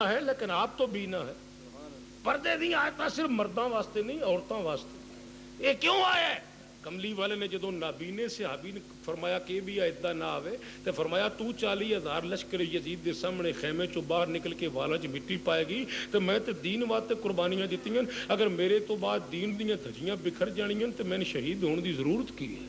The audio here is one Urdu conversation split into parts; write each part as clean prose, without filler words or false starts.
ہے لیکن آپ تو بینا ہے. پردے دی آیت صرف مرداں واسطے نہیں عورتاں واسطے. یہ کیوں آیا ہے؟ کملی والے نے جدو نابینے صحابی نے فرمایا کہ بھی ادھا نہ آوے تو فرمایا تو 40,000 لشکر یزید دے سامنے خیمے چو باہر نکل کے والا چ مٹی پائے گی تو میں تے دین واسطے قربانیاں دیتی ہیں. اگر میرے تو بعد دین دیاں دھجیاں بکھر جانیاں تو میں نے شہید ہونے دی ضرورت کی ہے.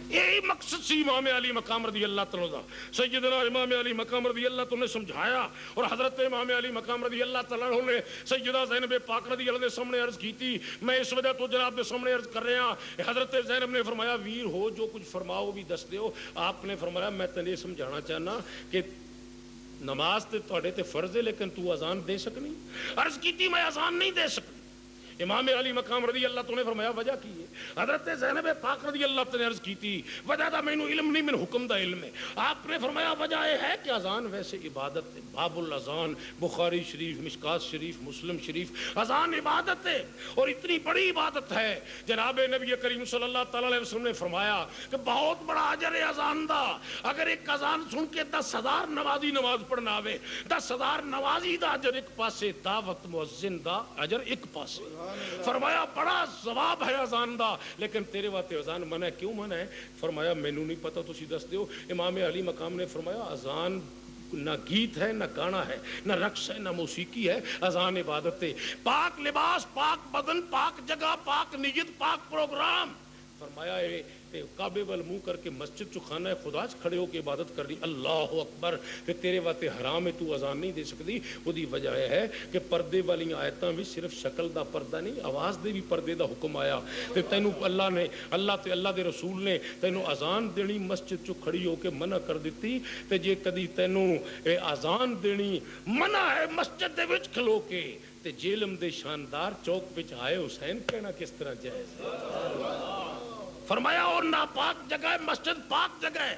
یہی مقصد سی امام علی مقام رضی اللہ تعالیٰ دا. سیدنا امام علی مقام رضی اللہ تعالیٰ نے سمجھایا اور حضرت امام علی مقام رضی اللہ تعالیٰ نے سیدہ زینب پاک رضی اللہ دے سامنے عرض کی تھی. میں اس وجہ تو جناب دے سامنے عرض کر رہا ہوں. حضرت زینب نے فرمایا ویر ہو جو کچھ فرماؤ بھی دس دیو. آپ نے فرمایا میں تنے سمجھانا چاہنا کہ نماز تے تواڈے تے فرض ہے لیکن تو اذان دے سکنی. عرض کی تھی میں اذان نہیں دے سکتی. امام علی مقام رضی اللہ تعالیٰ نے فرمایا وجہ کی ہے؟ حضرت زینب پاک رضی اللہ تعالیٰ نے عرض کی تھی وجہ دا مینوں علم نہیں من حکم دا علم ہے. آپ نے فرمایا وجہ یہ ہے کہ اذان ویسے عبادت ہے. باب الاذان بخاری شریف مشکات شریف مسلم شریف. اذان عبادت ہے اور اتنی بڑی عبادت ہے. جناب نبی کریم صلی اللہ تعالیٰ علیہ وسلم نے فرمایا کہ بہت بڑا اجر ہے اذان دا. اگر ایک اذان سن کے 10,000 نمازی نماز پڑھنا آوے 10,000 نمازی دا اجر ایک پاسے دعوت مؤذن دا اجر ایک پاسے. فرمایا بڑا ثواب ہے اذان دا لیکن تیرے واسطے اذان منع ہے. کیوں منع ہے؟ فرمایا مینوں نہیں پتہ تسی دس دیو. امام علی مقام نے فرمایا اذان نہ گیت ہے نہ گانا ہے نہ رقص ہے نہ موسیقی ہے. اذان عبادت ہے. پاک لباس پاک بدن پاک جگہ پاک نیت پاک پروگرام. فرمایا کعبے وال منہ کر کے مسجد چ خانہ خدا چ کھڑے ہو کے عبادت کرنی اللہ اکبر تے تیرے واسطے حرام ہے. تو اذان نہیں دے سکتی. وہی وجہ ہے کہ پردے والی آیتاں بھی صرف شکل دا پردہ نہیں آواز دے بھی پردے دا حکم آیا. تے تینوں اللہ دے رسول نے تینوں اذان دینی مسجد چ کھڑی ہو کے منع کر دیتی. تے جے کدی تینوں اذان دینی منع ہے مسجد دے وچ کھلو کے تے جیلم دے شاندار چوک وچ آئے حسین کہنا کس طرح جائز ہے؟ فرمایا اور ناپاک جگہ ہے مسجد پاک جگہ ہے.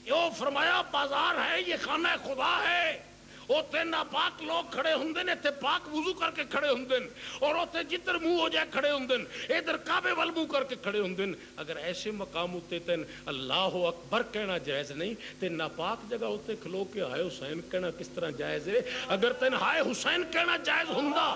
یہ فرمایا بازار ہے یہ خانہ خدا ہے. اوتے ناپاک لوگ کھڑے ہوندے نے تے پاک وضو کر کے کھڑے ہوندے اور اوتے جدھر منہ ہو جائے کھڑے ہوندے ادھر کعبے وال منہ کر کے کھڑے ہوندے. اگر ایسے مقام ہوتے تین اللہ اکبر کہنا جائز نہیں تے ناپاک جگہ ہوتے کھلو کے ہائے حسین کہنا کس طرح جائز ہے؟ اگر تین ہائے حسین کہنا جائز ہوندا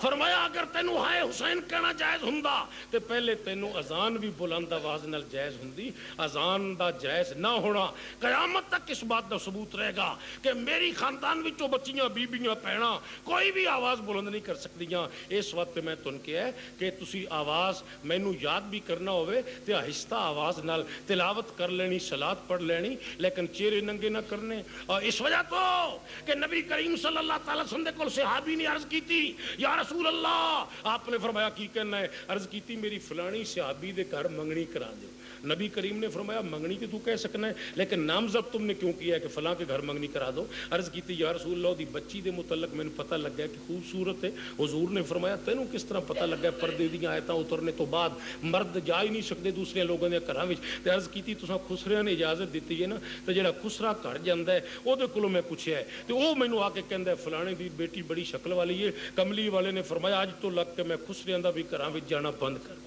فرمایا اگر تینوں ہائے حسین کہنا جائز ہوندا تے پہلے تینوں اذان بھی بلند آواز نال جائز ہوندی. اذان دا جائز نہ ہونا قیامت تک اس بات دا ثبوت رہے گا کہ میری خاندان وچوں بچیاں بیبیاں پینا کوئی بھی آواز بلند نہیں کر سکدیاں. اس وقت میں تن کہیا ہے کہ تسی آواز مینوں یاد بھی کرنا ہوئے تے آہستہ آواز نال تلاوت کر لینی صلات پڑھ لینی لیکن چہرے ننگے نہ کرنے. اور اس وجہ تو کہ نبی کریم صلی اللہ تعالی وسلم دے کول صحابی نے عرض کی تھی یا رسول اللہ. آپ نے فرمایا کی کہنا ہے؟ عرض کی تھی میری فلانی صحابی دے گھر منگنی کرا دو. نبی کریم نے فرمایا منگنی تو کہہ سکنا ہے لیکن نامزد تم نے کیوں کیا ہے کہ فلاں کے گھر منگنی کرا دو؟ عرض کی تھی یا رسول اللہ دی بچی دے متعلق میں نے پتہ لگ گیا کہ خوبصورت ہے. حضور نے فرمایا تینوں کس طرح پتہ لگ گیا؟ پردے دی آیتاں اترنے تو بعد مرد جا ہی نہیں سکتے دوسرے لوگوں دے گھراں وچ. تے عرض کی تھی تساں خسریاں نے اجازت دیتی ہے نا تے جڑا خسرا گھر جاندا ہے او دے کولوں میں پوچھیا ہے تے او مینوں آ کے کہندا ہے فلانے دی بیٹی بڑی شکل والی ہے. کملی والے نے فرمایا اج تو لگ کے میں خسریاں دا بھی گھراں وچ جانا بند کر.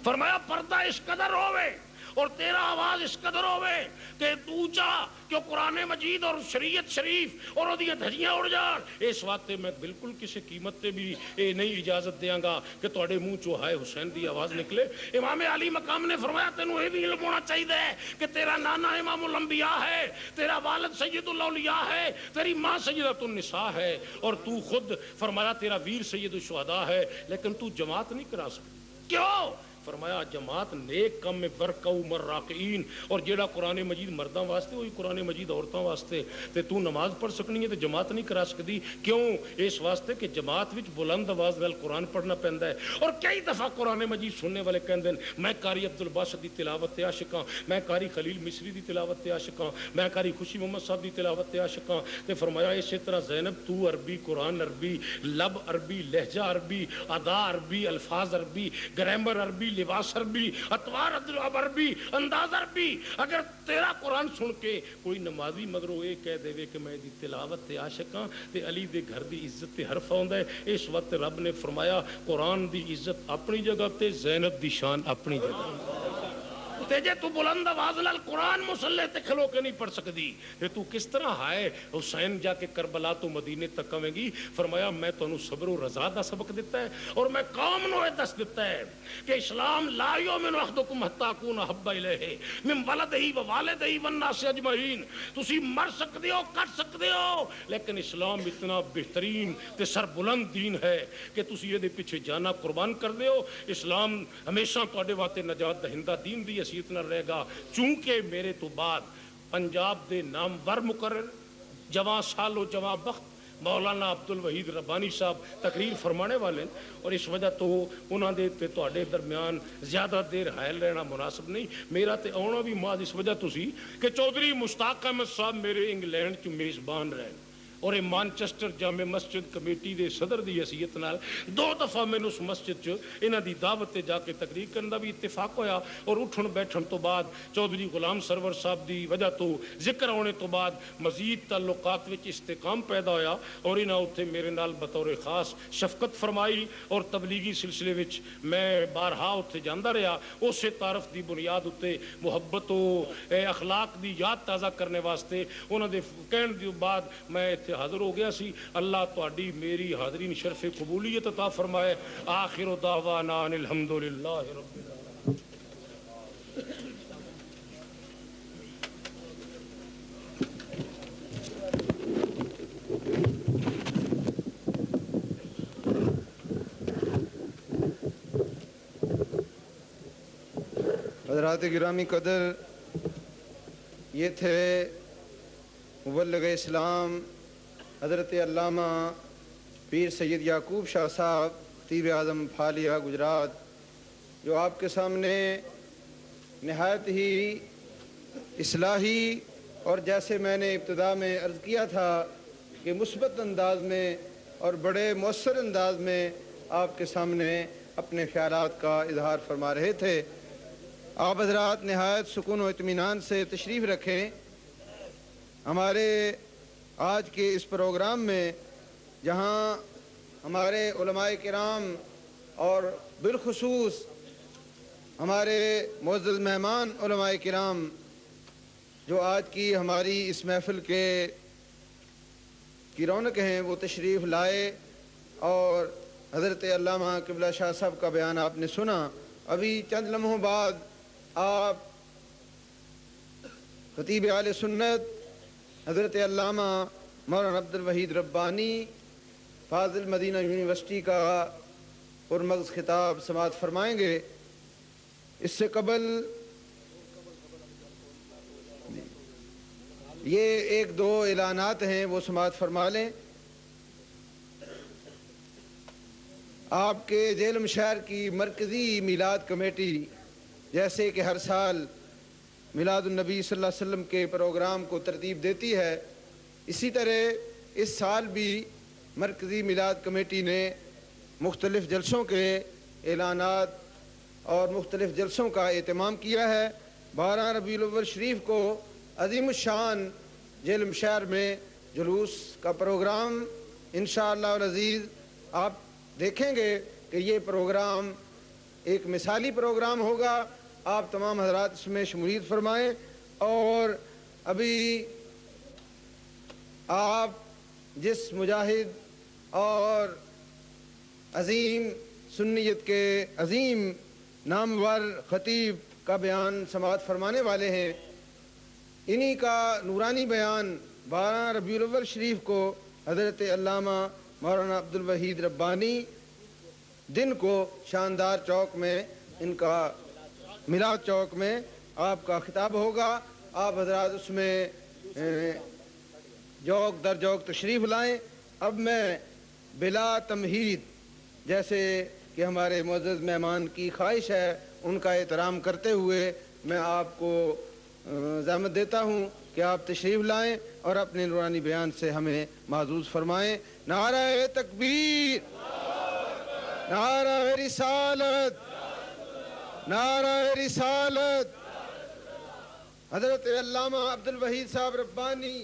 فرمایا پردہ اس قدر ہوئے اور تیرا آواز اس قدر ہوئے کہ تو چاہ کہ قرآن مجید اور شریعت شریف اور وہ دھجیاں اڑ جان. اس واسطے میں بالکل کسی قیمت تے بھی یہ نہیں اجازت دیاں گا کہ تواڈے منہ چو ہائے حسین دی آواز نکلے. امام علی مقام نے فرمایا تینوں یہ بھی علم ہونا چاہیے کہ تیرا نانا امام الانبیاء ہے, تیرا والد سید الاولیاء ہے, تیری ماں سیدۃ النساء ہے اور تو خود فرمایا تیرا ویر سید الشہداء ہے, لیکن تو جماعت نہیں کرا سکتی. کیوں؟ فرمایا جماعت نیک کم میں برکو مراقعین, اور جیڑا قرآن مجید مرداں واسطے وہی قرآن مجید عورتاں واسطے. تے تو نماز پڑھ سکنی ہے تے جماعت نہیں کرا سکتی. کیوں؟ اس واسطے کہ جماعت وچ بلند آواز نال قرآن پڑھنا پیندا ہے. اور کئی دفعہ قرآن مجید سننے والے کہندے میں قاری عبد الباسط دی تلاوت تے عاشق ہاں, میں قاری خلیل مصری دی تلاوت تے عاشق ہاں, میں قاری خوشی محمد صاحب دی تلاوت تے عاشق ہاں. تے فرمایا اسی طرح زینب تو عربی, قرآن عربی, لب عربی, لہجہ عربی, ادا عربی, الفاظ عربی, گرامر عربی, لباس عربی, اتوار عربی, انداز عربی. اگر تیرا قرآن سن کے کوئی نمازی مگرو یہ کہہ دے کہ میں دی تلاوت تے عاشق ہاں تے علی دے گھر دی عزت تے حرف آوندا ہے. اس وقت رب نے فرمایا قرآن دی عزت اپنی جگہ تے, زینب دی شان اپنی جگہ. تے جے تو بلند آواز نال قرآن مسلح تے کھلو کے نہیں پڑھ سکتی تے تو کس طرح ہائے حسین جا کے کربلا تو مدینے تک کہیں گی؟ فرمایا میں تو صبر و رضا دا سبق دیتا ہے اور میں قوم نو دس دیتا ہے کہ اسلام لا یؤمن احدکم حتی اکون احب الیہ من ولدہ و والدہ والناس اجمعین. تسی مر سکتے ہو کٹ سکتے ہو لیکن اسلام اتنا بہترین تے سر بلند دین ہے کہ تسی یہ پیچھے جانا قربان کر دے ہو. اسلام ہمیشہ تواڈے واسطے نجات دہندہ دین دی حیثیت نہ رہے گا. چونکہ میرے تو بعد پنجاب دے نامور مقرر جوان سال و جوان بخت مولانا عبد الوحید ربانی صاحب تقریر فرمانے والے اور اس وجہ تو انہوں نے تواڈے درمیان زیادہ دیر حائل رہنا مناسب نہیں. میرا تے آنا بھی ماض اس وجہ تو سی کہ چودھری مشتاق احمد صاحب میرے انگلینڈ چ میزبان رہے اور یہ مانچسٹر جامع مسجد کمیٹی دے صدر دی حیثیت نال 2 دفعہ میں اس مسجد چ انہاں دی دعوت تے جا کے تقریر کرن دا بھی اتفاق ہویا اور اٹھن بیٹھن تو بعد چودھری غلام سرور صاحب دی وجہ تو ذکر ہونے تو بعد مزید تعلقات وچ استحکام پیدا ہویا اور انہاں اوتھے میرے نال بطور خاص شفقت فرمائی اور تبلیغی سلسلے وچ میں بارہا اوتھے جاندا رہا. اسے تعارف دی بنیاد اتے محبت و اخلاق دی یاد تازہ کرنے واسطے انہاں دے کہن دی بعد میں حاضر ہو گیا سی. اللہ تواڈی میری حاضرین شرف قبولیت عطا فرمائے. آخر دعوانا ان الحمدللہ رب العالمین. حضرات گرامی قدر، یہ تھے مبلغ اسلام حضرت علامہ پیر سید یعقوب شاہ صاحب خطیب اعظم پھالیا گجرات، جو آپ کے سامنے نہایت ہی اصلاحی اور جیسے میں نے ابتدا میں عرض کیا تھا کہ مثبت انداز میں اور بڑے مؤثر انداز میں آپ کے سامنے اپنے خیالات کا اظہار فرما رہے تھے. آپ حضرات نہایت سکون و اطمینان سے تشریف رکھیں. ہمارے آج کے اس پروگرام میں جہاں ہمارے علماء کرام اور بالخصوص ہمارے معزز مہمان علماء کرام جو آج کی ہماری اس محفل کی رونق ہیں وہ تشریف لائے اور حضرت علامہ قبلہ شاہ صاحب کا بیان آپ نے سنا. ابھی چند لمحوں بعد آپ خطیب اہل سنت حضرت علامہ مولانا عبد الوحید ربانی فاضل مدینہ یونیورسٹی کا پرمغز خطاب سماعت فرمائیں گے. اس سے قبل یہ 1-2 اعلانات ہیں وہ سماعت فرما لیں. آپ کے جیلم شہر کی مرکزی میلاد کمیٹی جیسے کہ ہر سال میلاد النبی صلی اللہ علیہ وسلم کے پروگرام کو ترتیب دیتی ہے، اسی طرح اس سال بھی مرکزی میلاد کمیٹی نے مختلف جلسوں کے اعلانات اور مختلف جلسوں کا اہتمام کیا ہے. 12 ربیع الاول شریف کو عظیم الشان جیلم شہر میں جلوس کا پروگرام انشاءاللہ العزیز آپ دیکھیں گے کہ یہ پروگرام ایک مثالی پروگرام ہوگا. آپ تمام حضرات اس میں شمولیت فرمائیں. اور ابھی آپ جس مجاہد اور عظیم سنیت کے عظیم نامور خطیب کا بیان سماعت فرمانے والے ہیں، انہی کا نورانی بیان 12 ربیع الاول شریف کو حضرت علامہ مولانا عبد الوحید ربانی دن کو شاندار چوک میں ان کا میلاد چوک میں آپ کا خطاب ہوگا. آپ حضرات اس میں جوک در جوک تشریف لائیں. اب میں بلا تمہید جیسے کہ ہمارے معزز مہمان کی خواہش ہے ان کا احترام کرتے ہوئے میں آپ کو زحمت دیتا ہوں کہ آپ تشریف لائیں اور اپنے نورانی بیان سے ہمیں معزوز فرمائیں. نعرہ تکبیر، نعرہ رسالت، نعرہ رسالت. حضرت علامہ عبد الوحید صاحب ربانی